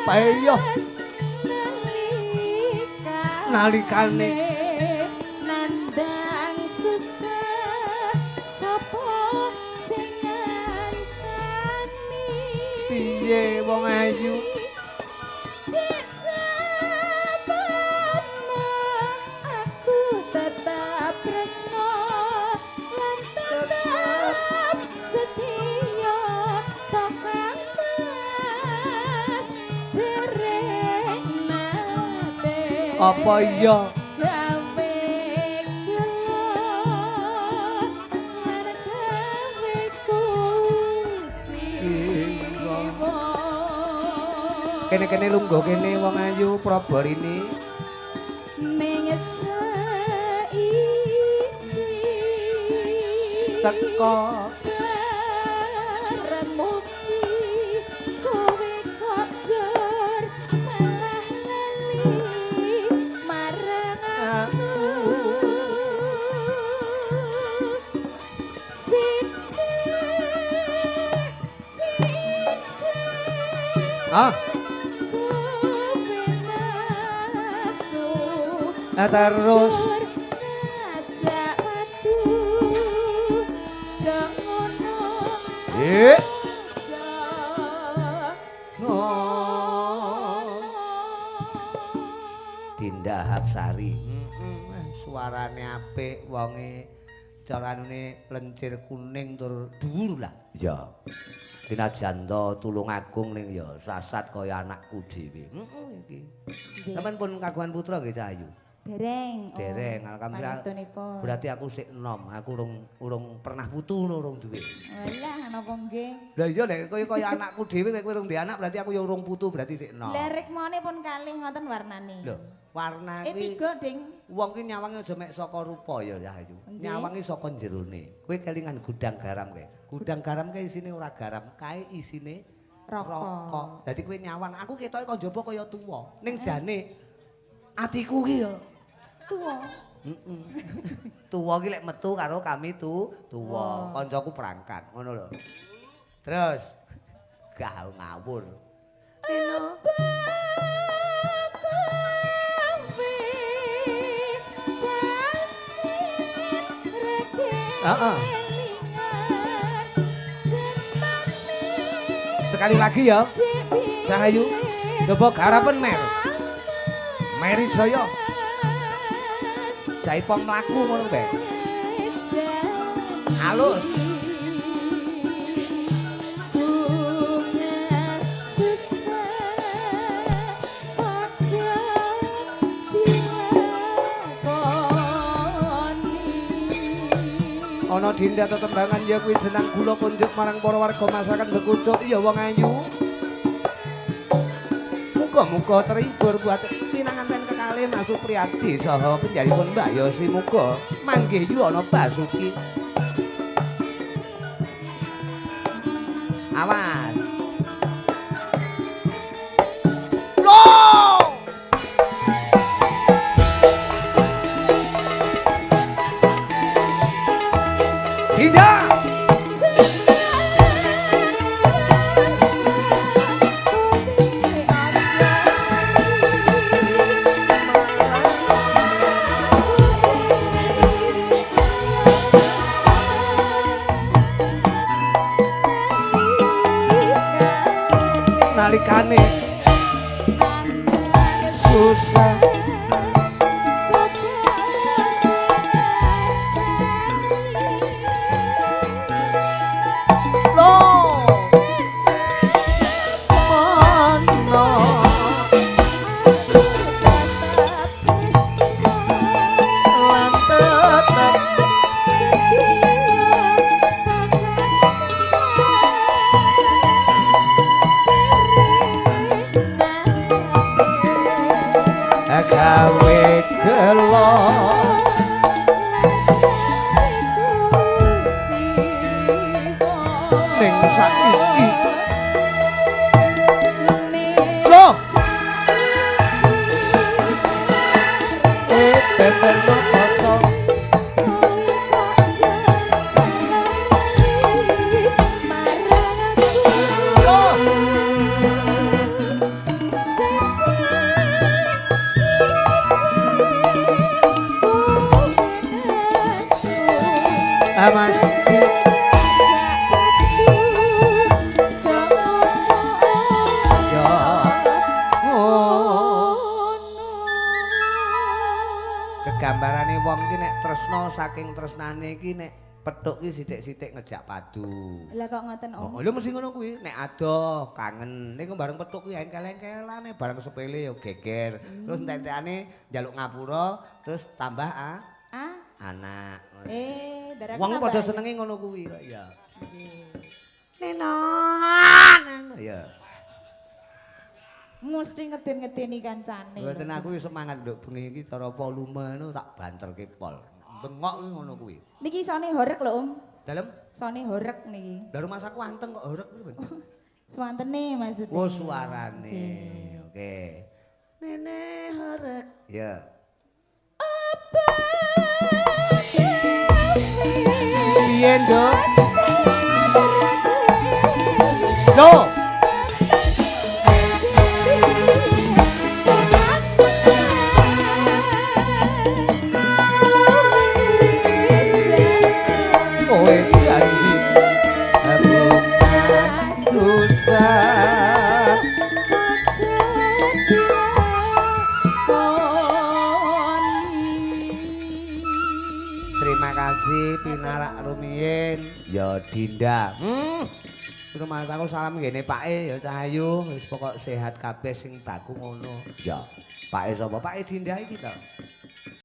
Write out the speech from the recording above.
paeyo nalikane nandang susah sapa sing ngancani piye wong ayu Dek sabarno aku tetap tresno lan tetap setia tokantas dereng nate apa iya gawe gelo lan gawe kuciwa kene-kene lungguh kene wong ayu Prabarini ning saiki teko karepmu kowe kok jur malah lali marang aku ah terus Dinda Hapsari suarane apik wonge carane plencir kuning tur dhuwur lah ya Kinajan to Tulungagung ning ya sasat kaya anakku dhewe iki sampean pun kagungan putra nggih Cahayu dereng dereng alhamdulillah berarti aku sik enom aku urung pernah putu urung duwe walah napa nggih lha iya nek kaya anakku dhewe nek kowe urung duwe anak berarti aku ya urung putu berarti sik enom lha rikmane pun kalih ngoten warnane lho warna kuwi tiga ding wong ki nyawange aja mek saka rupa ya Cahayu nyawange saka jerone kowe kelingan gudang garam kae gudang garam kae isine ora garam kae isine rokok dadi kowe nyawang aku ketoke kok njaba kaya tuwa ning jane atiku ki ya tuwa. Tuwa ki lek metu karo kami tuwa. Kancaku perangkat, ngono lho. Terus gak ngawur. Heeh. Sekali lagi ya. Cahayu. Coba garapen mer. Meri Jaya. Jaipong mlaku ngono bae. Halus. Ana Dinda tetembangan ya kuwi jeneng kula kunjuk marang para warga masyarakat Bekucuk ya wong ayu. Muga-muga terhibur buat pinanganten kekalih Mas Supriyadi saha penjaripun Mbak Yosi muga manggih yu ana Basuki. Awas. Loh! Dinda! Nalikane susah loh mana lan tetep gawe gelo ning saiki loh beber no kosong Mas. Ya. Oh. Kegambarane wong ki nek tresna saking tresnane iki nek petuk ki sithik-sithik ngejak padu. Lah kok ngoten Om? Oh, lho mesti ngono kuwi. Nek adoh kangen, ning bareng petuk kuwi engkel-engkelane, bareng sepele ya geger. Terus entek-entekane njaluk ngapura, terus tambah anak. Darah Wong tambah. padha senenge ngono kuwi kok ya. Nenon. Ya. Mesti ngeden-ngedeni kancane. Mboten aku semangat nduk bengi iki cara volume ngono tak banterke pol. Bengok kuwi ngono kuwi. Niki sone horeg lho Om. Dalem? Sone horeg niki. Lah rumah saku anteng kok horeg kuwi. Swantene maksudnya. Oh suarane. Oke. Nene horeg. Ya. Piye, Nduk? Loh. Kowe janji bunga susah. Terima kasih pinarak rumiyin ya Dinda. Rumah aku salam ngene Pake ya Cahayu, wis pokok sehat kabeh sing baku ngono. Ya. Pake sapa? Pake Dinda iki to.